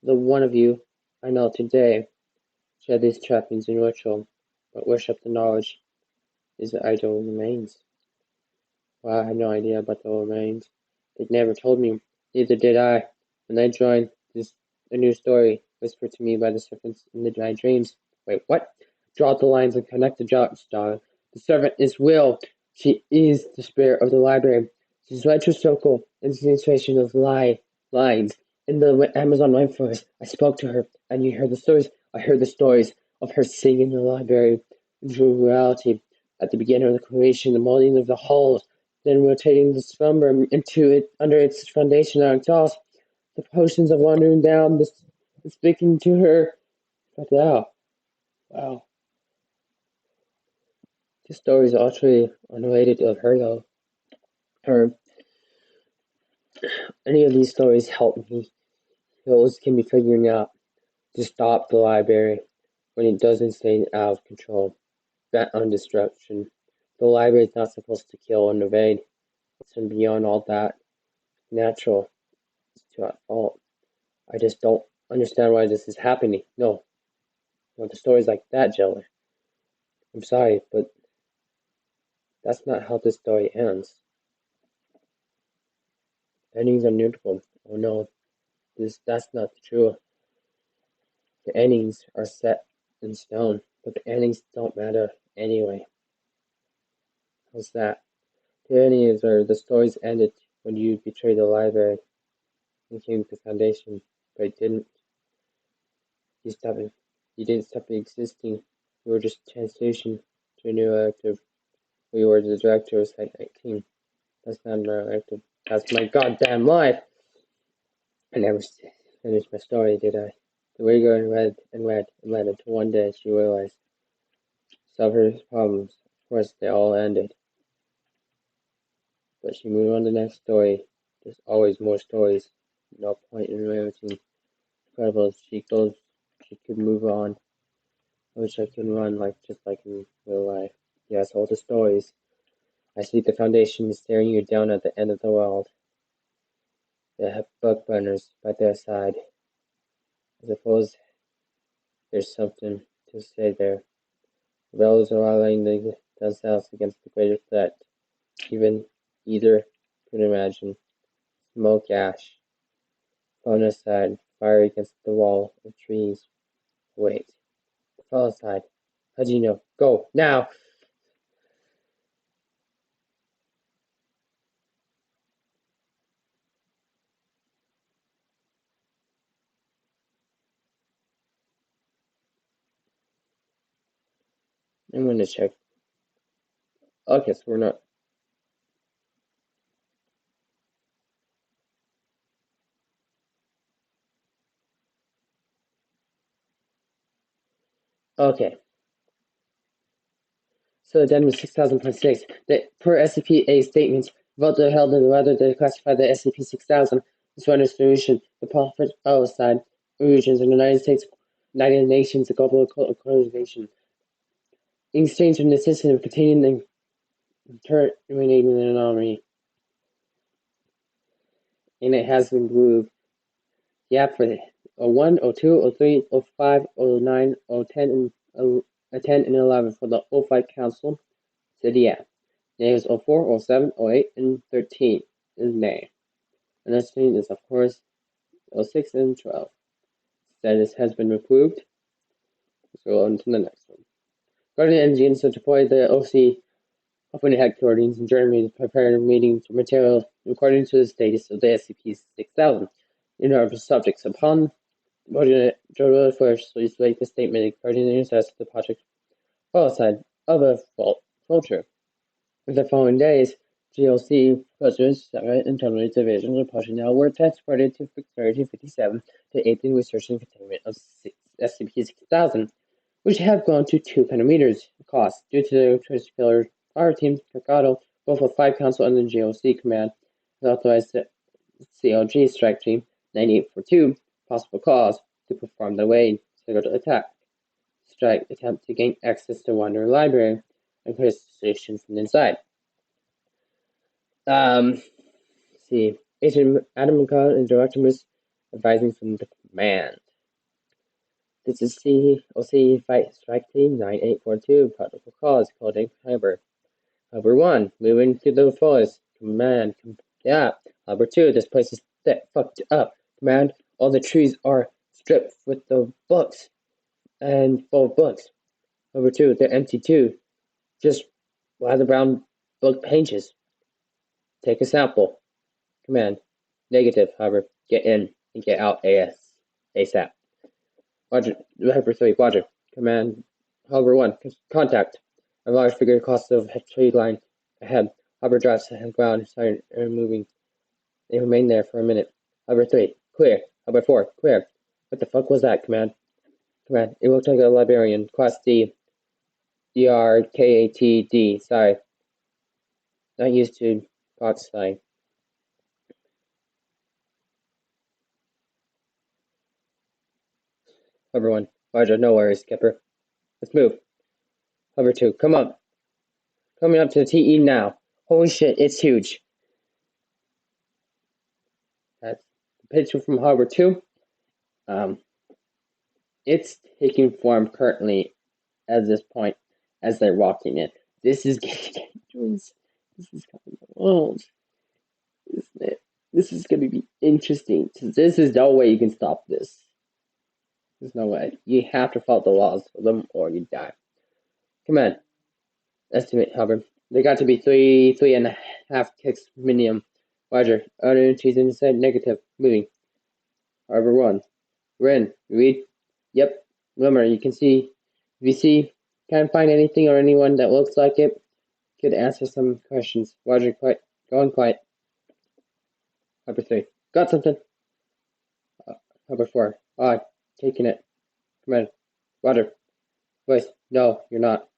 the one of you I know today shed these trappings in ritual, but worship the knowledge is the idol remains. Well, I had no idea about the remains. They never told me. Neither did I. When I joined a new story whispered to me by the serpents in my dreams. Wait, what? Draw the lines and connect the dots, John. The servant is Will. She is the spirit of the library. She's right to circle in the situation of lines in the Amazon rainforest. I spoke to her, and you heard the stories. I heard the stories of her singing in the library into reality. At the beginning of the creation, the molding of the hulls, then rotating the slumber into it under its foundation on exhaust. The potions of wandering down, speaking to her. But wow, this story is utterly unrelated of her though. Her any of these stories help me. Those can be figuring out to stop the library when it doesn't stay out of control, bent on destruction. The library is not supposed to kill and evade. It's beyond all that. Natural. It's to our fault. I just don't understand why this is happening. No, the story's like that, Jelly. I'm sorry, but that's not how this story ends. Endings are neutral. Oh no, that's not true. The endings are set in stone, but the endings don't matter anyway. How's that? The endings are the stories ended when you betrayed the library and came to the Foundation, but it didn't. You stopped. You didn't stop existing. You were just translation to a new active. We were the director of Site 19. That's not an active. That's my goddamn life. I never finished my story, did I? The way going read and read and read until one day she realized Suffer's problems. Of course, they all ended. But she moved on to the next story. There's always more stories. No point in limiting. Incredible. She could move on. I wish I could run just like in real life. Yes, all the stories. I see the Foundation staring you down at the end of the world. They have book burners by their side. I suppose there's something to say there. Rebels are rallying themselves against the greater threat. Even either could imagine. Smoke ash. Phone aside, fire against the wall of trees. Wait. Fall aside. How'd you know? Go, now! I'm gonna check. Okay, so we're not. Okay. So addendum 6000.6. Per SCP-A statements, votes are held on whether to classify the SCP-6000 as one solution. The Prophet Palestine regions in the United States, United Nations, the Global Organization. In exchange for the assistance of containing and terminating the anomaly. And it has been moved. Yeah, for the 01, 02, 03, 05, 09, 010, and 10 and 11 for the 05 Council. Said yeah. Names 04, 07, 08, and 13 is May. And this thing is, of course, 06 and 12. Status has been approved. Let's go on to the next one. Guardian Engines to deploy the OC company headquarters in Germany to prepare meeting material according to the status of the SCP-6000 in our subjects. Upon July 1st, please make the statement regarding the access to the project side of a culture. The following days, GLC presidents, Senate, and Terminal divisions of personnel were transported to Area 57 to aid in research and containment of SCP-6000, which have grown to 2 petameters across due to the particular fire team Mercado, both of 5 Council and the GLC command, has authorized the CLG strike team 9842 possible cause to perform the Wade scheduled attack. Strike attempt to gain access to Wanderer Library and clear the station from inside. See, Agent Adam McCall and Director Miss advising from the command. This is COC Fight Strike Team 9842, protocol calls, coding Harbor. Harbor 1, moving to the forest. Command, yeah. Harbor 2, this place is fucked up. Command, all the trees are stripped with the books and full of books. Harbor 2, they're empty too. Just why the brown book pages. Take a sample. Command. Negative, however. Get in and get out ASAP. Roger. Hyper 3. Roger. Command. Hover 1. Contact. A large figure across the tree line ahead. Hover drives to the ground and started moving. They remained there for a minute. Hover 3. Clear. Hover 4. Clear. What the fuck was that, Command? Command. It looked like a librarian. Class D. DRKATD. Sorry. Not used to box sign. Hover 1. Roger, no worries, Skipper. Let's move. Hover 2. Come on. Coming up to the TE now. Holy shit, it's huge. That's the picture from Hover 2. It's taking form currently at this point as they're walking in. This is getting dangerous. This is coming along, isn't it? This is going to be interesting. This is no way you can stop this. There's no way. You have to follow the laws for them or you die. Come on. Estimate, however. They got to be 3.5 kicks minimum. Roger. Energies inside negative. Moving. However, 1. Ren. Read. Yep. Remember, you can see. If you see, can't find anything or anyone that looks like it, could answer some questions. Roger. Quiet. Go on quiet. Hover 3. Got something. Hover 4. Odd. Taking it. Come on. Roger. Voice. No, you're not.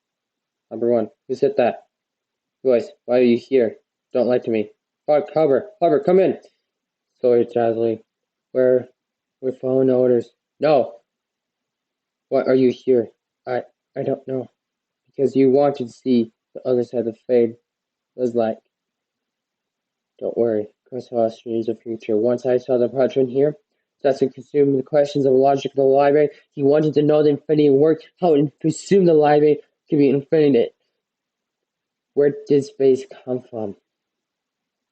Number 1. Who said that? Voice. Why are you here? Don't lie to me. Fuck, Hover, come in. Sorry, Jazzy. We're following orders. No. Why are you here? I don't know. Because you wanted to see the other side of the fade was like. Don't worry. Crosshair is the future. Once I saw the project here, that's to consume the questions of logic of the library. He wanted to know the infinity work, how it consumed the library could be infinite. Where did space come from?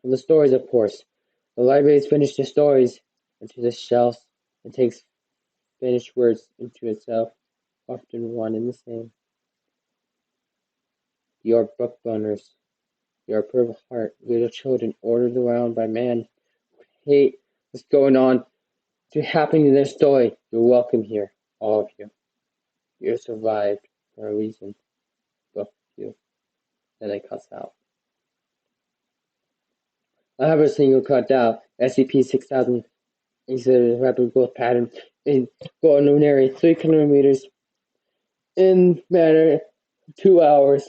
From the stories, of course. The libraries finish the stories into the shelves and takes finished words into itself, often one and the same. Your book burners, your purple heart, little children ordered around by man who hate what's going on to happen in their story. You're welcome here, all of you. You survived for a reason. Fuck you. Then I cuss out. I have a single cut out. SCP-6000 is a rapid growth pattern in going ordinary 3 kilometers in matter 2 hours.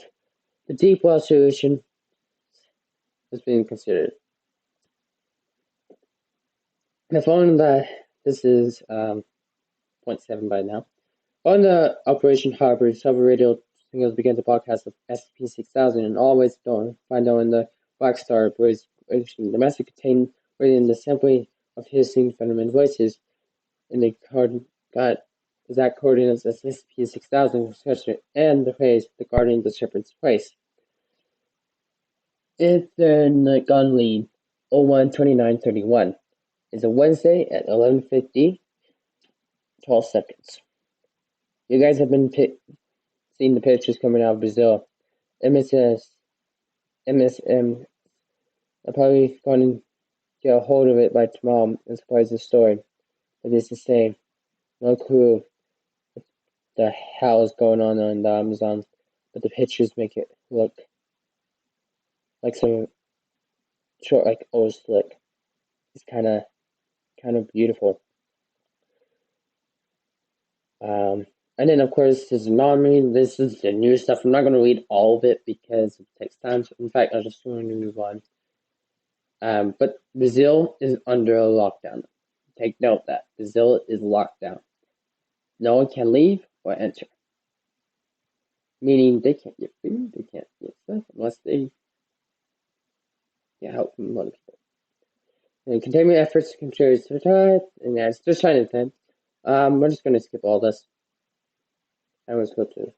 The deep well solution is being considered. Now, following that, this is 0.7 by now. On the Operation Harbor, several radio signals began to broadcast of SCP-6000 and always don't find out in the Black Star Bridge. The message contained within the assembly of hissing phenomenon voices in the exact coordinates as SCP-6000 and the phrase "the Guardian of the Shepherd's Place." It's in the gun lead 01-29-31. It's a Wednesday at 11:50, 12 seconds. You guys have been seeing the pictures coming out of Brazil. MSM are probably going to get a hold of it by tomorrow and surprise the story. But it's the same. No clue what the hell is going on in the Amazon, but the pictures make it look like some short, like old slick. It's kind of beautiful. And then of course this is non-read. This is the new stuff. I'm not going to read all of it because it takes time. In fact, I'm just going to move on. But Brazil is under a lockdown. Take note that Brazil is locked down. No one can leave or enter. Meaning they can't get food, they can't get stuff unless they get help from other people. And containment efforts contribute to the and yeah, it's just trying to think. We're just gonna skip all this. I was go to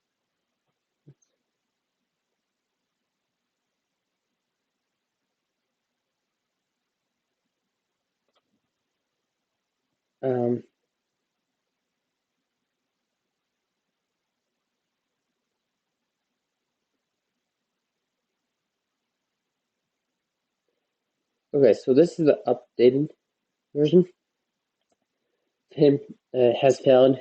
Okay, so this is the updated version. Tim has found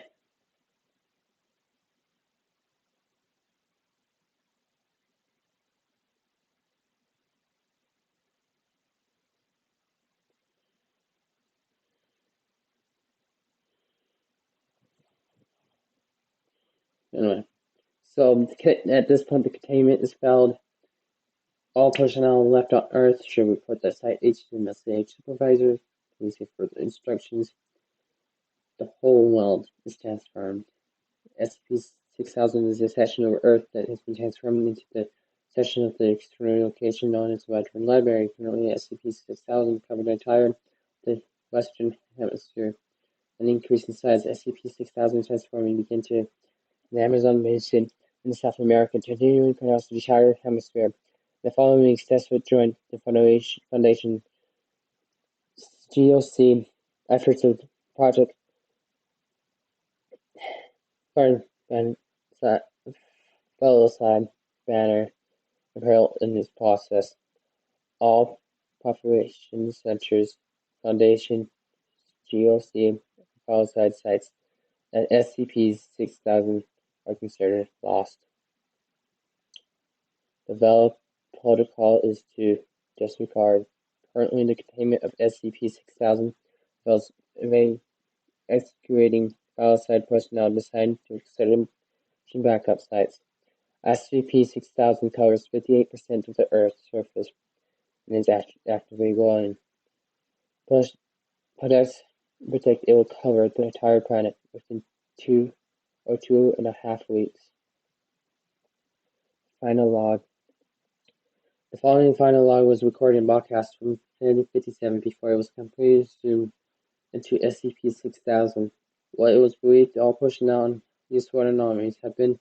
anyway. So at this point, the containment is failed. All personnel left on Earth should report the site HMSH supervisor. Please give further instructions. The whole world is transformed. SCP-6000 is a section of Earth that has been transformed into the section of the external location known as the Veteran Library. Currently, SCP-6000 covered the entire the Western Hemisphere. An increase in size, SCP-6000 transforming begin to the Amazon basin in South America, continuing across the entire hemisphere. The following successful joined the Foundation GOC efforts of Project Fellowside banner apparel in this process. All population centers, Foundation GOC, Fellowside sites at SCP-6000 are considered lost. The valid protocol is to disregard. Currently, the containment of SCP-6000 involves executing Fellowside personnel designed to establish backup sites. SCP-6000 covers 58% of the Earth's surface and is actively growing. Projects predict it will cover the entire planet within 2.5 weeks. Final log. The following final log was recorded and broadcast from Planet 57 before it was completely zoomed into SCP-6000. While it was believed all personnel and useful anomalies had been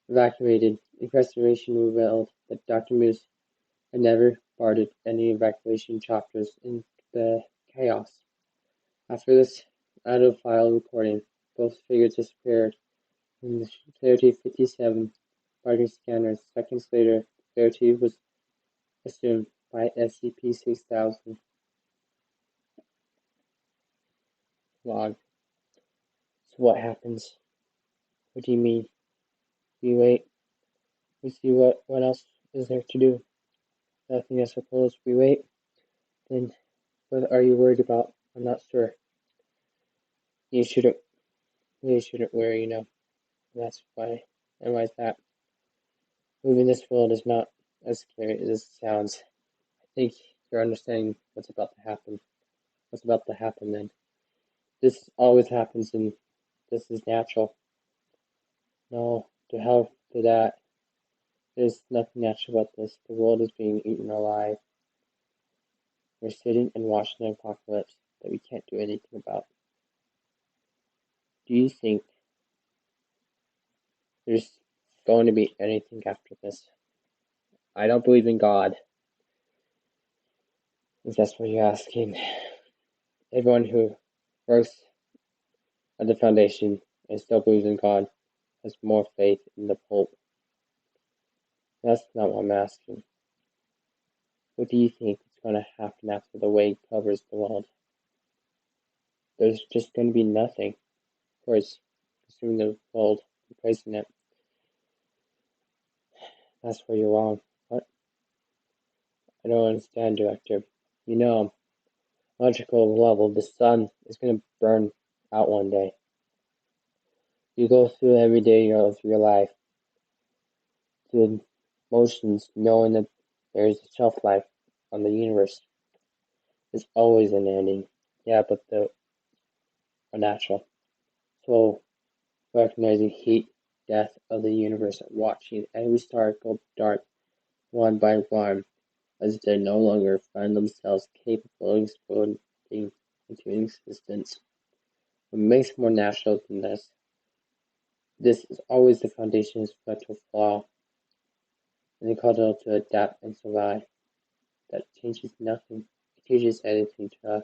evacuated, investigation revealed that Dr. Moose had never boarded any evacuation chopters in the chaos. After this out-of-file recording, both figures disappeared in the Clarity 57 party scanners. Seconds later, Clarity was assumed by SCP-6000. Log. So what happens? What do you mean? We wait. We see what else is there to do. Nothing, I suppose. We wait. Then what are you worried about? I'm not sure. You shouldn't worry, That's why. And why is that? Moving this world is not as scary as it sounds. I think you're understanding what's about to happen. What's about to happen then? This always happens and this is natural. No, to hell to that. There's nothing natural about this. The world is being eaten alive. We're sitting and watching an apocalypse that we can't do anything about. Do you think there's going to be anything after this? I don't believe in God. If that's what you're asking. Everyone who works at the Foundation and still believes in God has more faith in the Pope. That's not what I'm asking. What do you think is going to happen after the wave covers the world? There's just going to be nothing. Of course, consuming the world, replacing it. That's where you're wrong. What? I don't understand, Director. Logical level, the sun is going to burn out one day. You go through every day of your life, through motions, knowing that there is a shelf life on the universe. There's always an ending. Yeah, but the unnatural. So, recognizing heat, death of the universe, watching every star go dark one by one, as they no longer find themselves capable of exploding into existence. What makes more natural than this is always the Foundation's fatal flaw, and the call to adapt and survive. That changes nothing. It teaches anything to us.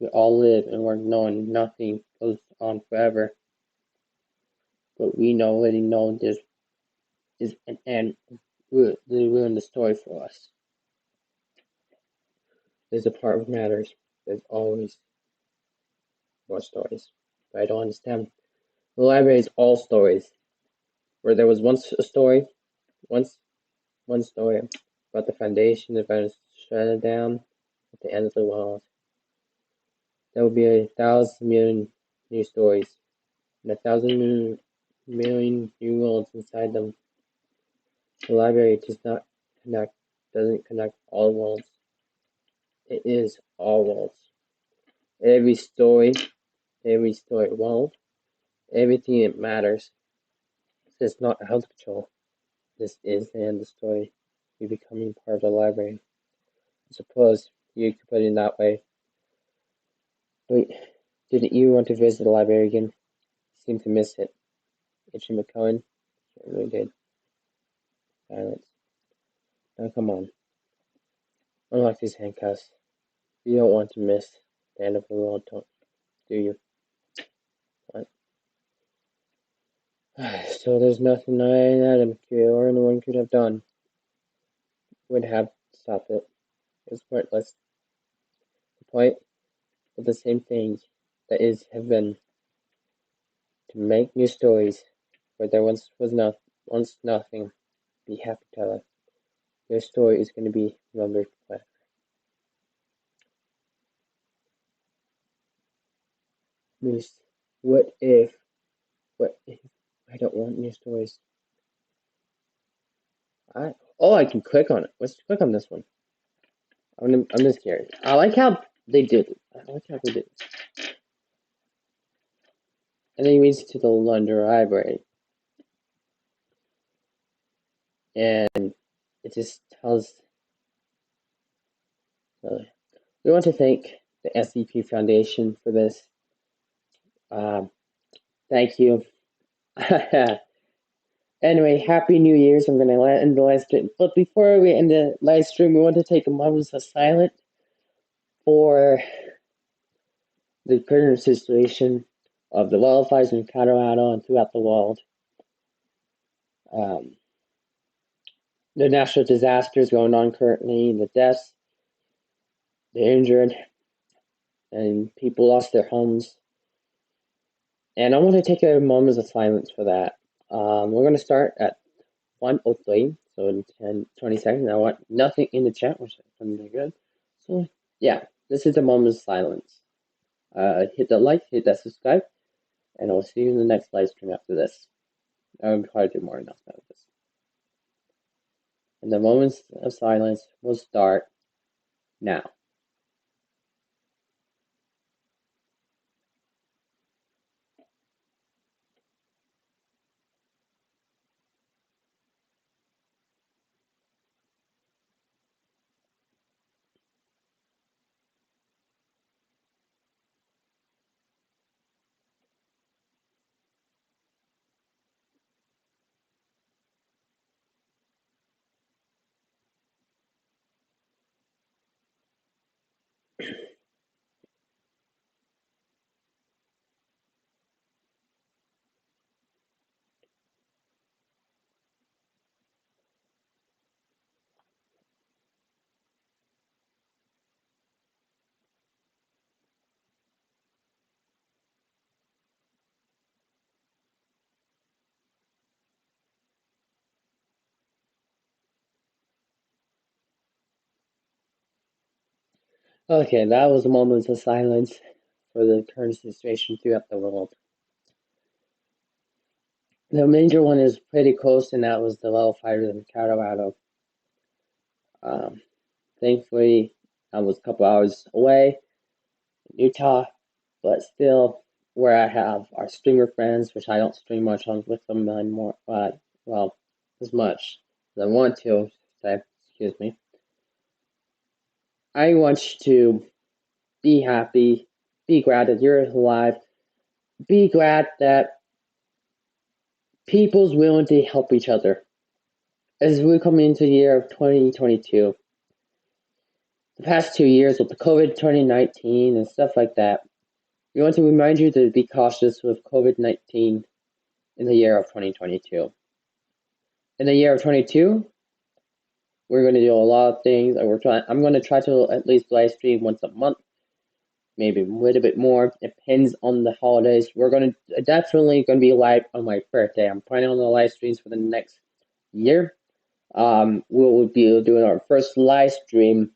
We all live and we're knowing nothing goes on forever. But we know already know there's is an end. They ruin the story for us. There's a part of matters. There's always more stories. But I don't understand. The library is all stories. Where there was once a story, once one story about the foundation that was shut down at the end of the world. There will be 1,000,000,000 new stories, and 1,000,000,000 new worlds inside them. The library doesn't connect all worlds. It is all worlds. Every story world, everything that matters. This is not a health patrol. This is the end of the story. You're becoming part of the library. I suppose you could put it in that way. Wait, didn't you want to visit the library again? You seem to miss it. Itchy McCohen certainly did. Silence. Now come on. Unlock these handcuffs. You don't want to miss the end of the world, do you? What? So there's nothing Adam or anyone could have done. Would have stopped it. It was pointless. The point of the same thing that is have been to make new stories where there once nothing. Be happy, Tyler. Your story is going to be remembered forever. Moose, what if I don't want new stories? I can click on it. Let's click on this one. I'm just curious. I like how they do it. And then he reads to the London Library. And it just tells we want to thank the SCP Foundation for this. Thank you. Anyway, Happy New Year's. I'm going to end the live stream. But before we end the live stream, we want to take a moment of silence for the current situation of the wildfires in Colorado and throughout the world. The natural disasters going on currently, the deaths, the injured, and people lost their homes. And I want to take a moment of silence for that. We're going to start at 1:03, so in 20 seconds. I want nothing in the chat, which is pretty good. So, yeah, this is a moment of silence. Hit that like, hit that subscribe, and I'll see you in the next live stream after this. I'll probably do more announcement of this. And the moments of silence will start now. Okay, that was a moment of silence for the current situation throughout the world. The major one is pretty close, and that was the wildfires in Colorado. Thankfully, I was a couple hours away in Utah, but still, where I have our streamer friends, which I don't stream much on with them anymore, well, as much as I want to, say, excuse me. I want you to be happy, be glad that you're alive, be glad that people's willing to help each other. As we come into the year of 2022, the past 2 years with the COVID-19 and stuff like that, we want to remind you to be cautious with COVID-19 in the year of 2022. In the year of 22, We're going to do a lot of things. I'm going to try to at least live stream once a month, maybe a little bit more. Depends on the holidays. We're going to definitely going to be live on my birthday. I'm planning on the live streams for the next year. We'll be doing our first live stream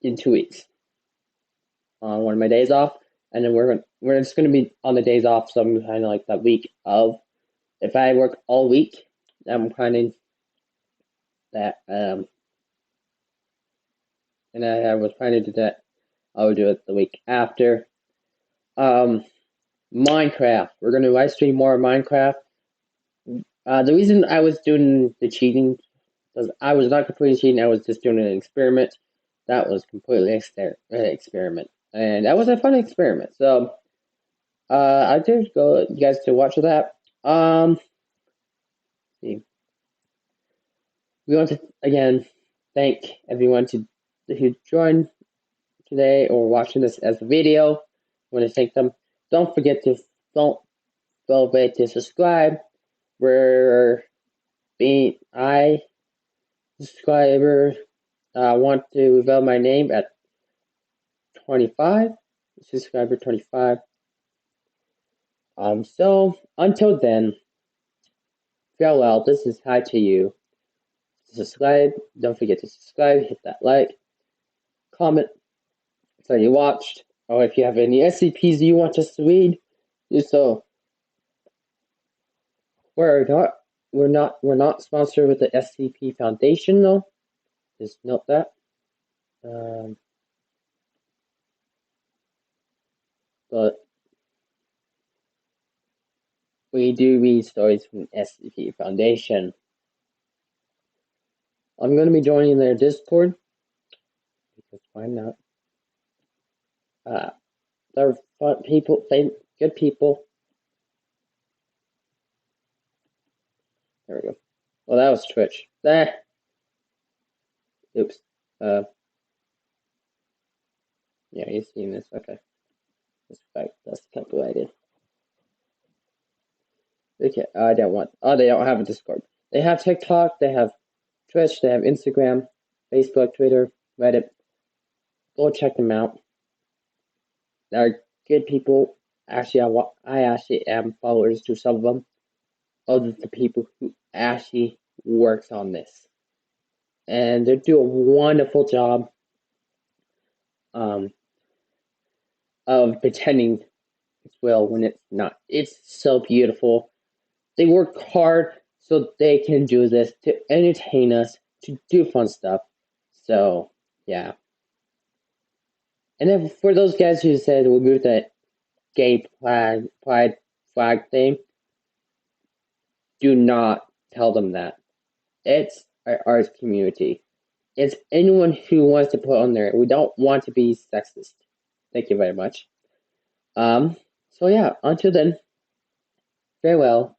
in 2 weeks on one of my days off, and then we're just gonna be on the days off. So I'm kind of like that week of, if I work all week, I'm planning that and I was planning to do that. I will do it the week after. Minecraft. We're gonna live stream more Minecraft. The reason I was doing the cheating was I was not completely cheating. I was just doing an experiment. That was completely experiment, and that was a fun experiment. So I did go you guys to watch that. See. We want to again thank everyone who joined today or watching this as a video. We want to thank them. Don't forget to subscribe. We're being subscriber. I want to reveal my name at 25. Subscriber 25. So until then, farewell. This is hi to you. Subscribe. Don't forget to subscribe. Hit that like, comment, so you watched, or if you have any SCPs you want us to read, do so. We're not sponsored with the SCP Foundation though. Just note that. But we do read stories from SCP Foundation. I'm going to be joining their Discord because why not? They're fun people, good people. There we go. Well, that was Twitch. Oops. Yeah, you've seen this. Okay. That's calculated. Okay, I don't want. Oh, they don't have a Discord. They have TikTok. They have Twitch. They have Instagram, Facebook, Twitter, Reddit. Go check them out. They're good people. Actually, I actually am followers to some of them. Other the people who actually works on this, and they do a wonderful job of pretending it's real when it's not. It's so beautiful. They work hard so they can do this to entertain us, to do fun stuff. So yeah. And then for those guys who said we'll move that gay pride flag thing, do not tell them that. It's our arts community. It's anyone who wants to put on there. We don't want to be sexist. Thank you very much. So yeah, until then, farewell.